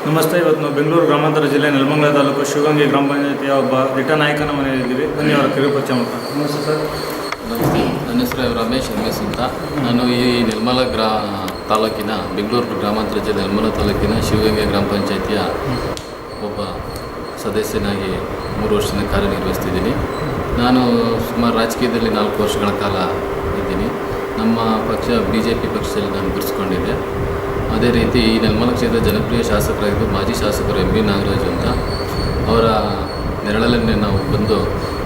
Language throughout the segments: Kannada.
ನಮಸ್ತೆ. ಇವತ್ತು ನಾವು ಬೆಂಗಳೂರು ಗ್ರಾಮಾಂತರ ಜಿಲ್ಲೆ ನೆಲಮಂಗಲ ತಾಲೂಕು ಶಿವಗಂಗೆ ಗ್ರಾಮ ಪಂಚಾಯತಿಯ ಒಬ್ಬ ರಿಟ ನಾಯಕನ ಮನೆಯಲ್ಲಿದ್ದೀವಿ. ಬನ್ನಿ ಅವರ ಕಿರು ಪರಿಚಯ ಮಾಡ್ತಾರೆ. ನಮಸ್ತೆ ಸರ್. ನಮಸ್ತೆ. ನನ್ನ ಹೆಸರು ರಮೇಶ್ ಅಂತ. ನಾನು ಈ ನೆಲಮಂಗಲ ತಾಲೂಕಿನ ಬೆಂಗಳೂರು ಗ್ರಾಮಾಂತರ ಜಿಲ್ಲೆ ನೆಲಮಂಗಲ ತಾಲೂಕಿನ ಶಿವಗಂಗೆ ಗ್ರಾಮ ಪಂಚಾಯತಿಯ ಒಬ್ಬ ಸದಸ್ಯನಾಗಿ 3 ವರ್ಷದಿಂದ ಕಾರ್ಯನಿರ್ವಹಿಸ್ತಿದ್ದೀನಿ. ನಾನು ಸುಮಾರು ರಾಜಕೀಯದಲ್ಲಿ 4 ವರ್ಷಗಳ ಕಾಲ ಇದ್ದೀನಿ. ನಮ್ಮ ಪಕ್ಷ BJP ಪಕ್ಷದಲ್ಲಿ ನಾನು ಗುರುತಿಸ್ಕೊಂಡಿದ್ದೆ. ಅದೇ ರೀತಿ ಈ ನೆಲಮಂಗಲ ಕ್ಷೇತ್ರದ ಜನಪ್ರಿಯ ಶಾಸಕರಾಗಿದ್ದು ಮಾಜಿ ಶಾಸಕರು MB ನಾಗರಾಜ್ ಅಂತ ಅವರ ನೆರಳಲ್ಲೇ ನಾವು ಬಂದು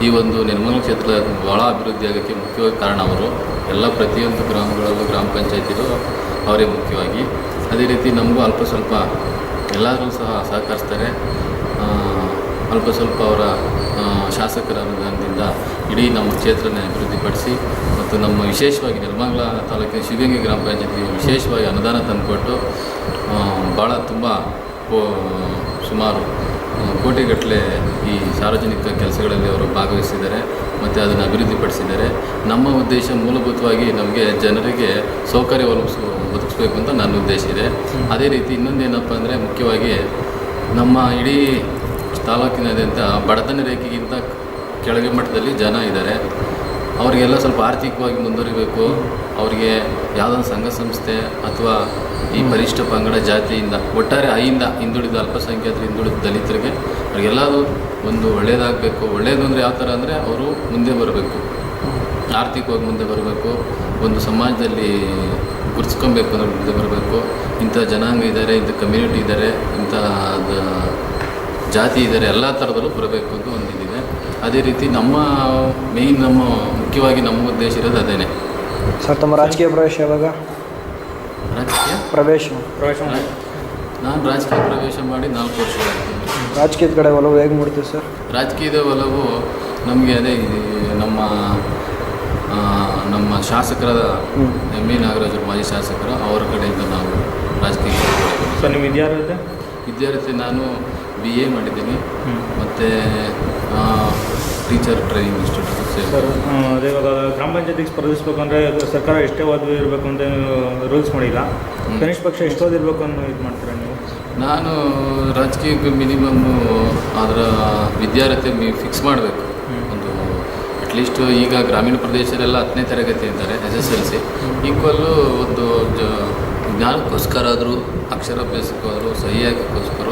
ಈ ಒಂದು ನೆಲಮಂಗಲ ಕ್ಷೇತ್ರ ಭಾಳ ಅಭಿವೃದ್ಧಿ ಆಗೋಕ್ಕೆ ಮುಖ್ಯವಾಗಿ ಕಾರಣ ಅವರು. ಎಲ್ಲ ಪ್ರತಿಯೊಂದು ಗ್ರಾಮಗಳಲ್ಲೂ ಗ್ರಾಮ ಪಂಚಾಯತಿಗೂ ಅವರೇ ಮುಖ್ಯವಾಗಿ. ಅದೇ ರೀತಿ ನಮಗೂ ಅಲ್ಪ ಸ್ವಲ್ಪ ಎಲ್ಲರೂ ಸಹ ಸಹಕರಿಸ್ತಾರೆ. ಅಲ್ಪ ಸ್ವಲ್ಪ ಅವರ ಶಾಸಕರ ಅನುದಾನದಿಂದ ಇಡೀ ನಮ್ಮ ಕ್ಷೇತ್ರನ ಅಭಿವೃದ್ಧಿಪಡಿಸಿ ಮತ್ತು ನಮ್ಮ ವಿಶೇಷವಾಗಿ ನೆಲಮಂಗಲ ತಾಲೂಕಿನ ಶಿವಗಂಗೆ ಗ್ರಾಮ ಪಂಚಾಯತಿಗೆ ವಿಶೇಷವಾಗಿ ಅನುದಾನ ತಂದುಕೊಟ್ಟು ಭಾಳ ತುಂಬ ಸುಮಾರು ಕೋಟಿಗಟ್ಟಲೆ ಈ ಸಾರ್ವಜನಿಕ ಕೆಲಸಗಳಲ್ಲಿ ಅವರು ಭಾಗವಹಿಸಿದ್ದಾರೆ ಮತ್ತು ಅದನ್ನು ಅಭಿವೃದ್ಧಿಪಡಿಸಿದ್ದಾರೆ. ನಮ್ಮ ಉದ್ದೇಶ ಮೂಲಭೂತವಾಗಿ ನಮಗೆ ಜನರಿಗೆ ಸೌಕರ್ಯ ಒದಗಿಸ್ಬೇಕು ಅಂತ ನನ್ನ ಉದ್ದೇಶ ಇದೆ. ಅದೇ ರೀತಿ ಇನ್ನೊಂದೇನಪ್ಪ ಅಂದರೆ ಮುಖ್ಯವಾಗಿ ನಮ್ಮ ಇಡೀ ತಾಲೂಕಿನಾದ್ಯಂತ ಬಡತನ ರೇಖೆಗಿಂತ ಕೆಳಗೆ ಮಟ್ಟದಲ್ಲಿ ಜನ ಇದ್ದಾರೆ. ಅವರಿಗೆಲ್ಲ ಸ್ವಲ್ಪ ಆರ್ಥಿಕವಾಗಿ ಮುಂದುವರಿಬೇಕು. ಅವರಿಗೆ ಯಾವುದೊಂದು ಸಂಘ ಸಂಸ್ಥೆ ಅಥವಾ ಈ ಪರಿಶಿಷ್ಟ ಪಂಗಡ ಜಾತಿಯಿಂದ ಒಟ್ಟಾರೆ ಹಿಂದುಳಿದ ಅಲ್ಪಸಂಖ್ಯಾತರು, ಹಿಂದುಳಿದ ದಲಿತರಿಗೆ ಅವ್ರಿಗೆಲ್ಲರೂ ಒಂದು ಒಳ್ಳೆಯದಾಗಬೇಕು. ಒಳ್ಳೆಯದು ಅಂದರೆ ಯಾವ ಥರ ಅಂದರೆ ಅವರು ಮುಂದೆ ಬರಬೇಕು, ಆರ್ಥಿಕವಾಗಿ ಮುಂದೆ ಬರಬೇಕು, ಒಂದು ಸಮಾಜದಲ್ಲಿ ಗುರುತಿಸ್ಕೊಬೇಕು ಅಂದರೆ ಮುಂದೆ ಬರಬೇಕು. ಇಂಥ ಜನಾಂಗ ಇದ್ದಾರೆ, ಇಂಥ ಕಮ್ಯುನಿಟಿ ಇದ್ದಾರೆ, ಇಂಥ ಜಾತಿ ಇದ್ದಾರೆ, ಎಲ್ಲ ಥರದಲ್ಲೂ ಬರಬೇಕು ಅಂತ ಒಂದಿದೆ. ಅದೇ ರೀತಿ ನಮ್ಮ ಮುಖ್ಯವಾಗಿ ನಮ್ಮ ಉದ್ದೇಶ ಇರೋದು ಅದೇನೆ. ಸರ್, ತಮ್ಮ ರಾಜಕೀಯ ಪ್ರವೇಶ ಯಾವಾಗ? ರಾಜಕೀಯ ಪ್ರವೇಶ ನಾನು ರಾಜಕೀಯ ಪ್ರವೇಶ ಮಾಡಿ 4 ವರ್ಷಗಳಾಗ್ತೀನಿ. ರಾಜಕೀಯದ ಕಡೆ ಒಲವು ಹೇಗೆ ಮೂಡ್ತೀವಿ ಸರ್? ರಾಜಕೀಯದ ಒಲವು ನಮಗೆ ಅದೇ ನಮ್ಮ ಶಾಸಕರಾದ MB ನಾಗರಾಜ್ ಮಾಜಿ ಶಾಸಕರು ಅವರ ಕಡೆಯಿಂದ ನಾವು ರಾಜಕೀಯ. ಸರ್, ನಿಮ್ಮ ವಿದ್ಯಾರ್ಥಿ ನಾನು BA ಮಾಡಿದ್ದೀನಿ ಮತ್ತು ಟೀಚರ್ ಟ್ರೈನಿಂಗ್ ಇನ್ಸ್ಟಿಟ್ಯೂಟ್. ಸರ್, ಅದೇ ಇವಾಗ ಗ್ರಾಮ ಪಂಚಾಯತಿಗೆ ಸ್ಪರ್ಧಿಸ್ಬೇಕಂದ್ರೆ ಸರ್ಕಾರ ಎಷ್ಟೇ ಓದು ಇರಬೇಕು ಅಂತ ರೂಲ್ಸ್ ಮಾಡಿಲ್ಲ. ಕನಿಷ್ಠ ಪಕ್ಷ ಎಷ್ಟು ಓದಿರಬೇಕು ಅನ್ನೋ ಇದು ಮಾಡ್ತೀರಾ ನೀವು? ನಾನು ರಾಜಕೀಯಕ್ಕೆ ಮಿನಿಮಮ್ಮು ಅದರ ವಿದ್ಯಾರ್ಥಿ ಫಿಕ್ಸ್ ಮಾಡಬೇಕು. ಒಂದು ಅಟ್ಲೀಸ್ಟ್ ಈಗ ಗ್ರಾಮೀಣ ಪ್ರದೇಶದೆಲ್ಲ 10ನೇ ತರಗತಿ ಅಂತಾರೆ, SSLC ಈಕ್ವಲ್ಲು ಒಂದು ಜ್ಞಾನಕ್ಕೋಸ್ಕರ ಆದರೂ ಅಕ್ಷರಾಭ್ಯಾಸಕ್ಕಾದರೂ ಸಹಿಯಾಗಿಗೋಸ್ಕರ.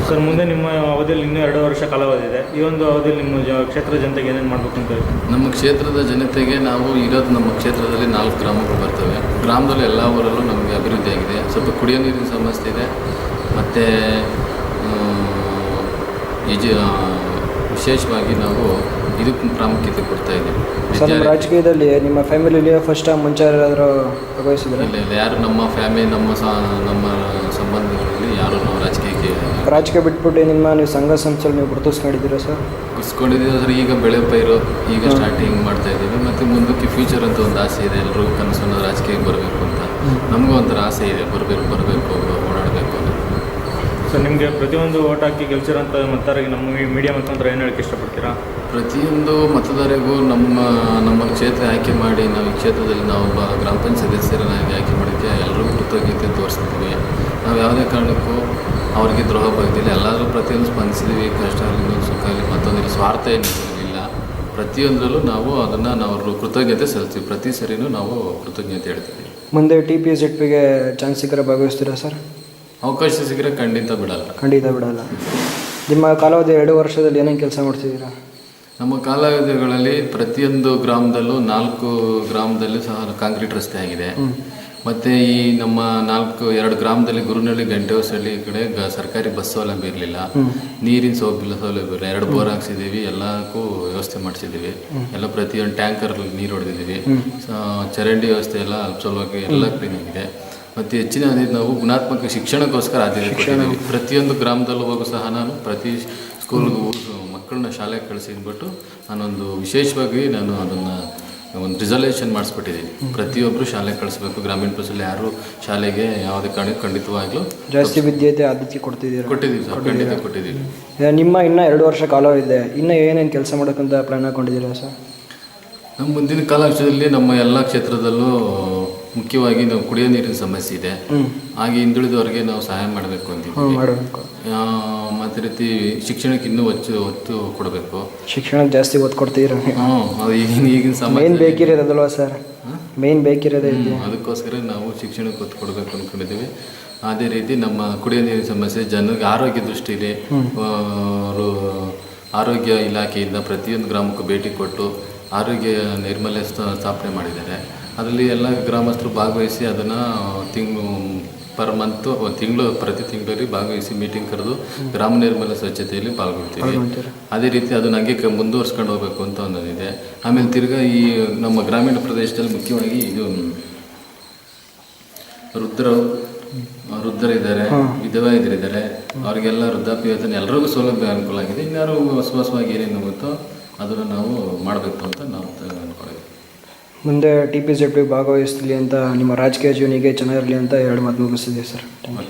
ಸರ್, ಮುಂದೆ ನಿಮ್ಮ ಅವಧಿಯಲ್ಲಿ ಇನ್ನೂ 2 ವರ್ಷ ಕಾಲಾವಧಿ ಇದೆ. ಈ ಒಂದು ಅವಧಿಯಲ್ಲಿ ನಿಮ್ಮ ಕ್ಷೇತ್ರದ ಜನತೆಗೆ ಏನೇನು ಮಾಡಬೇಕು ಅಂತ ಹೇಳಿ? ನಮ್ಮ ಕ್ಷೇತ್ರದ ಜನತೆಗೆ ನಾವು ಇರೋದು ನಮ್ಮ ಕ್ಷೇತ್ರದಲ್ಲಿ 4 ಗ್ರಾಮಗಳು ಬರ್ತವೆ. ಗ್ರಾಮದಲ್ಲಿ ಎಲ್ಲ ಊರಲ್ಲೂ ನಮಗೆ ಅಭಿವೃದ್ಧಿ ಆಗಿದೆ. ಸ್ವಲ್ಪ ಕುಡಿಯೋ ನೀರಿನ ಸಮಸ್ಯೆ ಇದೆ ಮತ್ತು ವಿಶೇಷವಾಗಿ ನಾವು ಇದಕ್ಕೆ ಪ್ರಾಮುಖ್ಯತೆ ಕೊಡ್ತಾ ಇದ್ದೀವಿ. ರಾಜಕೀಯದಲ್ಲಿ ನಿಮ್ಮ ಫ್ಯಾಮಿಲಿಯಲ್ಲಿ ಫಸ್ಟ್ ಟೈಮ್ ಮುಂಚೆ ಯಾರಾದರೂ ಭಾಗವಹಿಸಿದ್ರೆ? ಇಲ್ಲ, ಯಾರು ನಮ್ಮ ಫ್ಯಾಮಿಲಿ ನಮ್ಮ ಸಂಬಂಧಗಳಲ್ಲಿ ಯಾರು ನಾವು ರಾಜಕೀಯ ಬಿಟ್ಬಿಟ್ಟು ನೀವು ಸಂಘ ಸಂಸ್ಥೆಯಲ್ಲಿ ನೀವು ಗುರುತಿಸ್ಕೊಂಡಿದ್ದೀರಾ ಸರ್? ಗುರುತಿಸ್ಕೊಂಡಿದ್ದೀವಿ ಸರ್. ಈಗ ಬೆಳೆ ಪೈರು ಈಗ ಸ್ಟಾರ್ಟಿಂಗ್ ಮಾಡ್ತಾ ಇದ್ದೀವಿ ಮತ್ತು ಮುಂದಕ್ಕೆ ಫ್ಯೂಚರ್ ಅಂತ ಒಂದು ಆಸೆ ಇದೆ. ಎಲ್ಲರೂ ಕನಸನ್ನು ರಾಜಕೀಯಕ್ಕೆ ಬರಬೇಕು ಅಂತ ನಮಗೂ ಒಂಥರ ಆಸೆ ಇದೆ. ಬರಬೇಕು ಓಡಾಡಬೇಕು ಅಂತ. ಸರ್, ನಿಮಗೆ ಪ್ರತಿಯೊಂದು ಓಟ್ ಹಾಕಿ ಗೆಲ್ಸಿರೋಂಥ ಮತದಾರರಿಗೆ ನಮ್ಮ ಮೀಡಿಯಾ ಮುಖಾಂತರ ಏನು ಹೇಳಕ್ಕೆ ಇಷ್ಟಪಡ್ತೀರಾ? ಪ್ರತಿಯೊಂದು ಮತದಾರರಿಗೂ ನಮ್ಮ ಕ್ಷೇತ್ರ ಆಯ್ಕೆ ಮಾಡಿ ನಾವು ಈ ಕ್ಷೇತ್ರದಲ್ಲಿ ನಾವು ಒಬ್ಬ ಗ್ರಾಮ ಪಂಚಾಯತ್ ಸದಸ್ಯರನ್ನಾಗಿ ಆಯ್ಕೆ ಮಾಡೋಕ್ಕೆ ಎಲ್ಲರೂ ಕೃತಜ್ಞತೆ ತೋರಿಸ್ತಿದ್ವಿ. ನಾವು ಯಾವುದೇ ಕಾರಣಕ್ಕೂ ಅವರಿಗೆ ದ್ರೋಹ ಬಗ್ದಿಲ್ಲ. ಎಲ್ಲರೂ ಪ್ರತಿಯೊಂದು ಸ್ಪಂದಿಸಿದ್ವಿ. ಕಷ್ಟ ಆಗಲಿ, ಸುಖ ಆಗಲಿ, ಮತ್ತೊಂದಿಲ್ಲ, ಸ್ವಾರ್ಥ ಏನಿಲ್ಲ. ಪ್ರತಿಯೊಂದರಲ್ಲೂ ನಾವು ಕೃತಜ್ಞತೆ ಸಲ್ಲಿಸ್ತೀವಿ. ಪ್ರತಿ ಸರಿನೂ ನಾವು ಕೃತಜ್ಞತೆ ಹೇಳ್ತೀವಿ. ಮುಂದೆ TPZPಗೆ ಚಾನ್ಸ್ ಸಿಕ್ಕರೆ ಭಾಗವಹಿಸ್ತೀರಾ ಸರ್? ಅವಕಾಶ ಸಿಕ್ಕರೆ ಖಂಡಿತ ಬಿಡಲ್ಲ. ನಿಮ್ಮ ಕಾಲಾವಧಿ 2 ವರ್ಷದಲ್ಲಿ ಏನೇನು ಕೆಲಸ ಮಾಡ್ತಿದ್ದೀರಾ? ನಮ್ಮ ಕಾಲಾವಧಿಗಳಲ್ಲಿ ಪ್ರತಿಯೊಂದು ಗ್ರಾಮದಲ್ಲೂ 4 ಗ್ರಾಮದಲ್ಲೂ ಸಹ ಕಾಂಕ್ರೀಟ್ ರಸ್ತೆ ಆಗಿದೆ. ಮತ್ತು ಈ ನಮ್ಮ 2 ಗ್ರಾಮದಲ್ಲಿ ಗುರುನಹಳ್ಳಿ, ಗಂಟೆಹೊಸಳ್ಳಿ ಕಡೆ ಸರ್ಕಾರಿ ಬಸ್ ಸೌಲಭ್ಯ ಇರಲಿಲ್ಲ. ನೀರಿನ ಸೌಲಭ್ಯ ಇಲ್ಲ. 2 ಬೋರ್ ಹಾಕ್ಸಿದ್ದೀವಿ. ಎಲ್ಲಕ್ಕೂ ವ್ಯವಸ್ಥೆ ಮಾಡಿಸಿದ್ದೀವಿ. ಎಲ್ಲ ಪ್ರತಿಯೊಂದು ಟ್ಯಾಂಕರ್ ನೀರು ಹೊಡೆದಿದ್ದೀವಿ. ಚರಂಡಿ ವ್ಯವಸ್ಥೆ ಎಲ್ಲ ಸುಲಭವಾಗಿ ಎಲ್ಲ ಕ್ಲೀನ್ ಆಗಿದೆ. ಮತ್ತು ಹೆಚ್ಚಿನ ನಾವು ಗುಣಾತ್ಮಕ ಶಿಕ್ಷಣಕ್ಕೋಸ್ಕರ ಆದ್ಯತೆ ಕೊಟ್ಟಿದ್ದೀವಿ. ಪ್ರತಿಯೊಂದು ಗ್ರಾಮದಲ್ಲೂ ಹೋಗು ಸಹ ನಾನು ಪ್ರತಿ ಸ್ಕೂಲ್ಗೂ ಮಕ್ಕಳನ್ನ ಶಾಲೆಗೆ ಕಳಿಸಿದ್ಬಿಟ್ಟು ನಾನೊಂದು ವಿಶೇಷವಾಗಿ ಅದನ್ನು ಒಂದು ರಿಸರ್ವೇಷನ್ ಮಾಡಿಸ್ಬಿಟ್ಟಿದ್ದೀನಿ. ಪ್ರತಿಯೊಬ್ಬರು ಶಾಲೆಗೆ ಕಳಿಸ್ಬೇಕು. ಗ್ರಾಮೀಣ ಪ್ರದೇಶದಲ್ಲಿ ಯಾರು ಶಾಲೆಗೆ ಯಾವುದೇ ಕಾರಣಕ್ಕೆ ಖಂಡಿತವಾಗ್ಲೂ ಜಾಸ್ತಿ ವಿದ್ಯಾರ್ಥಿ ಆದ್ಯತೆ ಕೊಡ್ತಿದ್ದೀವಿ ಸರ್. ಖಂಡಿತ ಕೊಟ್ಟಿದ್ದೀವಿ. ನಿಮ್ಮ ಇನ್ನೂ 2 ವರ್ಷ ಕಾಲ ಇದೆ. ಇನ್ನೂ ಏನೇನು ಕೆಲಸ ಮಾಡೋಕ್ಕಂತ ಪ್ಲ್ಯಾನ್ ಹಾಕೊಂಡಿದ್ದೀರಾ ಸರ್? ನಮ್ಮ ಮುಂದಿನ ಕಾಲಾವಧಿಯಲ್ಲಿ ನಮ್ಮ ಎಲ್ಲ ಕ್ಷೇತ್ರದಲ್ಲೂ ಮುಖ್ಯವಾಗಿ ನಾವು ಕುಡಿಯೋ ನೀರಿನ ಸಮಸ್ಯೆ ಇದೆ. ಹಾಗೆ ಹಿಂದುಳಿದವರಿಗೆ ನಾವು ಸಹಾಯ ಮಾಡಬೇಕು ಅಂತಿದ್ದೀವಿ. ಮಾಡಬೇಕು. ಮತ್ತು ರೀತಿ ಶಿಕ್ಷಣಕ್ಕೆ ಇನ್ನೂ ಒತ್ತು ಕೊಡಬೇಕು. ಶಿಕ್ಷಣಕ್ಕೆ ಜಾಸ್ತಿ ಒತ್ತು ಕೊಡ್ತೀರ? ಅದು ಈಗಿನ ಸಮಯ ಮೇನ್ ಬೇಕಿರೋದಲ್ವಾ ಸರ್? ಮೇನ್ ಬೇಕಿರೋದೇ ಇದೆ. ಅದಕ್ಕೋಸ್ಕರ ನಾವು ಶಿಕ್ಷಣಕ್ಕೆ ಒತ್ತು ಕೊಡಬೇಕು ಅಂದ್ಕೊಂಡಿದ್ದೀವಿ. ಅದೇ ರೀತಿ ನಮ್ಮ ಕುಡಿಯೋ ನೀರಿನ ಸಮಸ್ಯೆ ಜನರಿಗೆ ಆರೋಗ್ಯ ದೃಷ್ಟಿಯಲ್ಲಿ ಆರೋಗ್ಯ ಇಲಾಖೆಯಿಂದ ಪ್ರತಿಯೊಂದು ಗ್ರಾಮಕ್ಕೂ ಭೇಟಿ ಕೊಟ್ಟು ಆರೋಗ್ಯ ನೈರ್ಮಲ್ಯ ಸ್ಥಾಪನೆ ಮಾಡಿದ್ದಾರೆ. ಅದರಲ್ಲಿ ಎಲ್ಲ ಗ್ರಾಮಸ್ಥರು ಭಾಗವಹಿಸಿ ಅದನ್ನು ಪರ್ ಮಂತು ಪ್ರತಿ ತಿಂಗಳಲ್ಲಿ ಭಾಗವಹಿಸಿ ಮೀಟಿಂಗ್ ಕರೆದು ಗ್ರಾಮ ನೈರ್ಮಲ್ಯ ಸ್ವಚ್ಛತೆಯಲ್ಲಿ ಪಾಲ್ಗೊಳ್ತೀವಿ. ಅದೇ ರೀತಿ ಅದನ್ನು ಹಂಗೆ ಮುಂದುವರ್ಸ್ಕೊಂಡು ಹೋಗಬೇಕು ಅಂತ ಒಂದೊಂದಿದೆ. ಆಮೇಲೆ ತಿರ್ಗಾ ಈ ನಮ್ಮ ಗ್ರಾಮೀಣ ಪ್ರದೇಶದಲ್ಲಿ ಮುಖ್ಯವಾಗಿ ಇದು ವೃದ್ಧರಿದ್ದಾರೆ, ವಿಧವಾಯಿತರಿದ್ದಾರೆ, ಅವರಿಗೆಲ್ಲ ವೃದ್ಧಾಪ್ಯ ಯೋಜನೆ ಎಲ್ಲರಿಗೂ ಸೌಲಭ್ಯ ಅನುಕೂಲ ಆಗಿದೆ. ಇನ್ಯಾರು ಹೊಸವಾಗಿ ಏನೇನು ಹೋಗುತ್ತೋ ಅದನ್ನು ನಾವು ಮಾಡಬೇಕು ಅಂತ ನಾವು ಅಂದ್ಕೊಂಡಿದ್ದೀವಿ. ಮುಂದೆ TPZP ಭಾಗವಹಿಸಲಿ ಅಂತ ನಿಮ್ಮ ರಾಜಕೀಯ ಜೀವನಿಗೆ ಚೆನ್ನಾಗಿರಲಿ ಅಂತ 2 ಮಾತು ಮುಗಿಸ್ತಿದ್ದೀವಿ ಸರ್. ಓಕೆ.